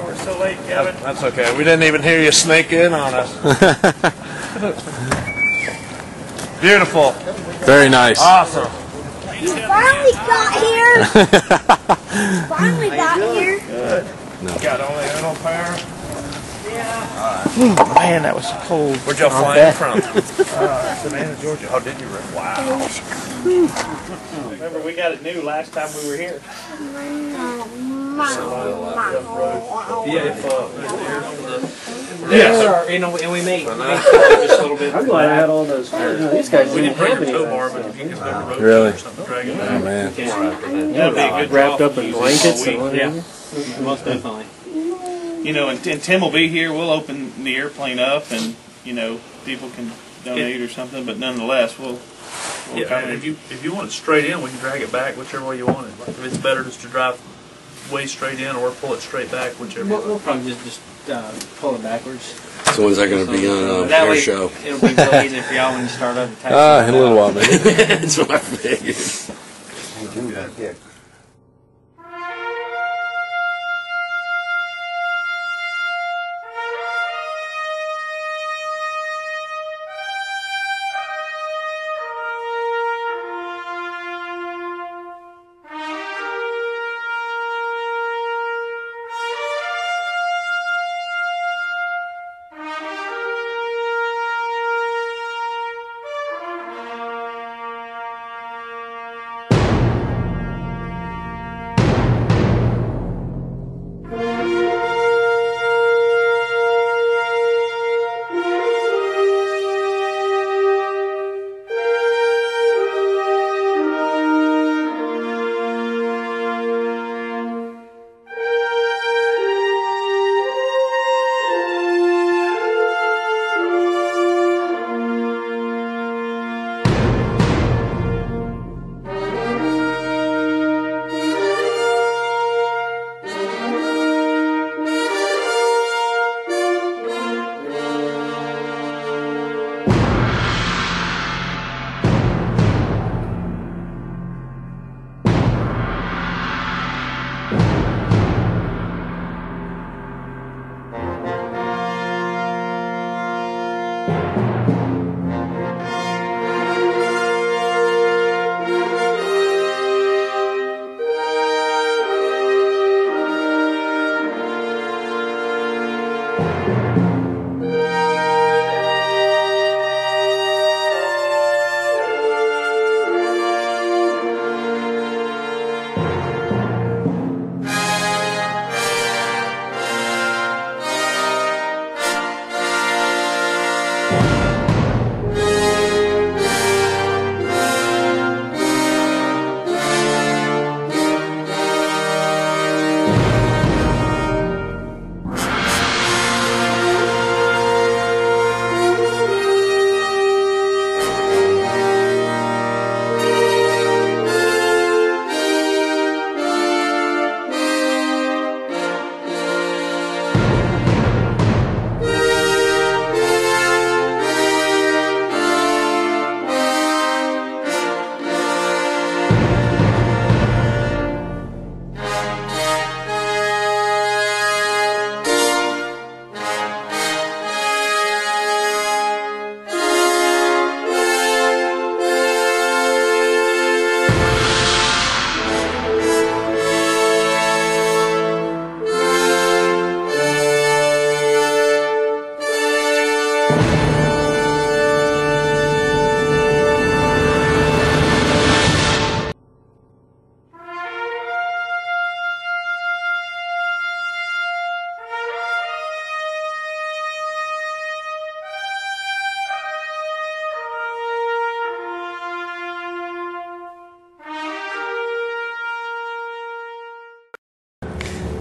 we're so late, Kevin. That's okay. We didn't even hear you sneak in on us. Beautiful. Very nice. Awesome. You finally got here. Finally got here. Good. No. Got only a little pair. Yeah. Man, that was cold. Where'd y'all fly from? Savannah, Georgia. Oh, did you? Wow. Remember, we got it new last time we were here. Yes, and we made just a little bit. I'm glad I had all those. These guys We didn't didn't bring have your any tow bar, but if you can go to road Really? or something, drag it Oh back. man. That'd be a good wrapped draw up for in you blankets all and week. whatever. Most definitely. You know, and Tim will be here. We'll open the airplane up, and you know, people can donate or something. But nonetheless, we'll Yeah, come and in. if you want it straight in, we can drag it back whichever way you want it. If it's better just to drive way straight in or pull it straight back, whichever. We'll probably just pull it backwards. So when's that going to be on That air way, show? it'll be real easy for y'all when you start up the taxi. In a little while, maybe. That's what I figured.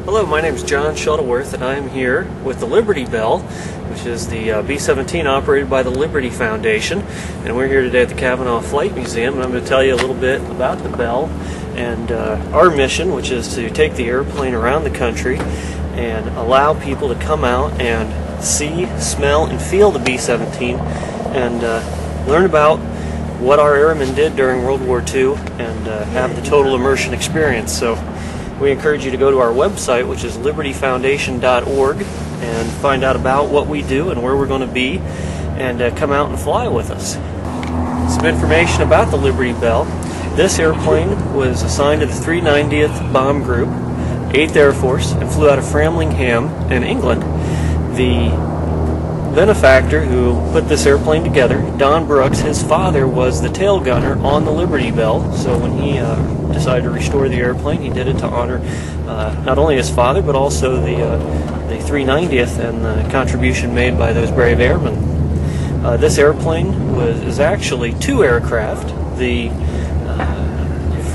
Hello, my name is John Shuttleworth, and I'm here with the Liberty Belle, which is the B-17 operated by the Liberty Foundation. And we're here today at the Cavanaugh Flight Museum, and I'm going to tell you a little bit about the Belle and our mission, which is to take the airplane around the country and allow people to come out and see, smell, and feel the B-17 and learn about what our airmen did during World War II and have the total immersion experience. So we encourage you to go to our website, which is libertyfoundation.org, and find out about what we do and where we're going to be, and come out and fly with us. Some information about the Liberty Belle. This airplane was assigned to the 390th Bomb Group, 8th Air Force, and flew out of Framlingham in England. The benefactor who put this airplane together, Don Brooks, his father was the tail gunner on the Liberty Belle, so when he decided to restore the airplane, he did it to honor not only his father, but also the 390th and the contribution made by those brave airmen. This airplane is actually two aircraft. The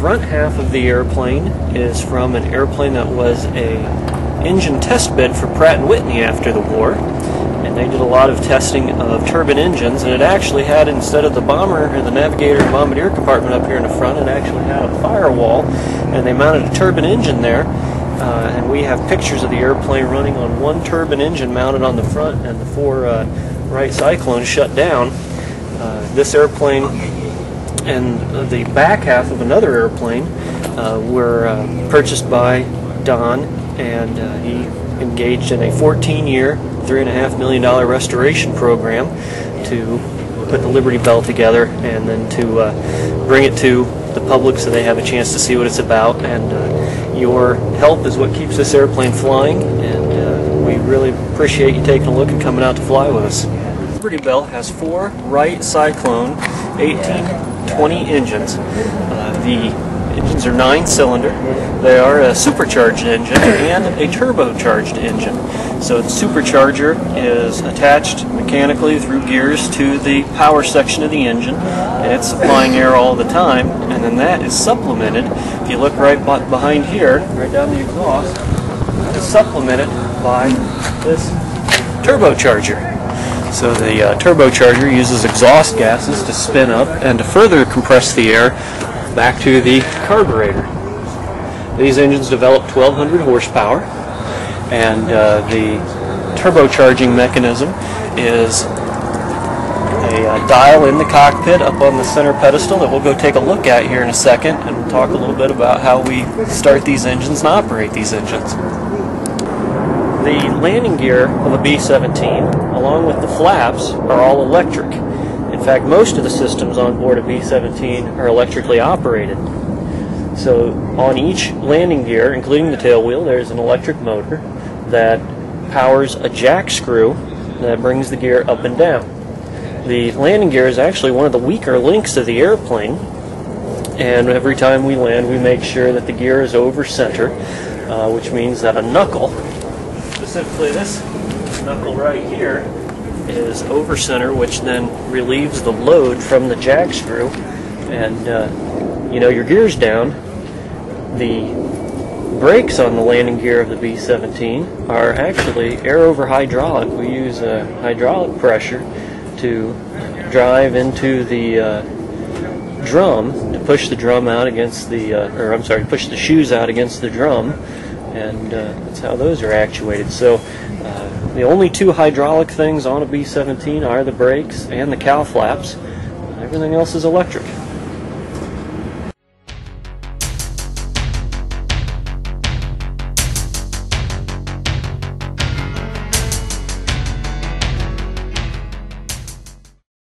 front half of the airplane is from an airplane that was a engine test bed for Pratt & Whitney after the war, and they did a lot of testing of turbine engines, and it actually had, instead of the bomber or the navigator and bombardier compartment up here in the front, it actually had a firewall, and they mounted a turbine engine there, and we have pictures of the airplane running on one turbine engine mounted on the front, and the four Wright Cyclones shut down. This airplane and the back half of another airplane were purchased by Don, and he engaged in a 14-year, $3.5 million restoration program to put the Liberty Belle together, and then to bring it to the public so they have a chance to see what it's about. And your help is what keeps this airplane flying, and we really appreciate you taking a look and coming out to fly with us. Liberty Belle has four Wright Cyclone 1820 engines. The engines are 9-cylinder. They are a supercharged engine and a turbocharged engine. So the supercharger is attached mechanically through gears to the power section of the engine, and it's supplying air all the time, and then that is supplemented, if you look right behind here, right down the exhaust, is supplemented by this turbocharger. So the turbocharger uses exhaust gases to spin up and to further compress the air back to the carburetor. These engines develop 1,200 horsepower, and the turbocharging mechanism is a dial in the cockpit up on the center pedestal that we'll go take a look at here in a second, and we'll talk a little bit about how we start these engines and operate these engines. The landing gear of a B-17, along with the flaps, are all electric. In fact, most of the systems on board a B-17 are electrically operated. So on each landing gear, including the tail wheel, there's an electric motor that powers a jack screw that brings the gear up and down. The landing gear is actually one of the weaker links of the airplane, and every time we land we make sure that the gear is over center, which means that a knuckle, specifically this knuckle right here, is over center, which then relieves the load from the jack screw. And you know, your gear's down. The brakes on the landing gear of the B-17 are actually air over hydraulic. We use hydraulic pressure to drive into the drum, to push the drum out against the, push the shoes out against the drum, and that's how those are actuated. So the only two hydraulic things on a B-17 are the brakes and the cow flaps. Everything else is electric.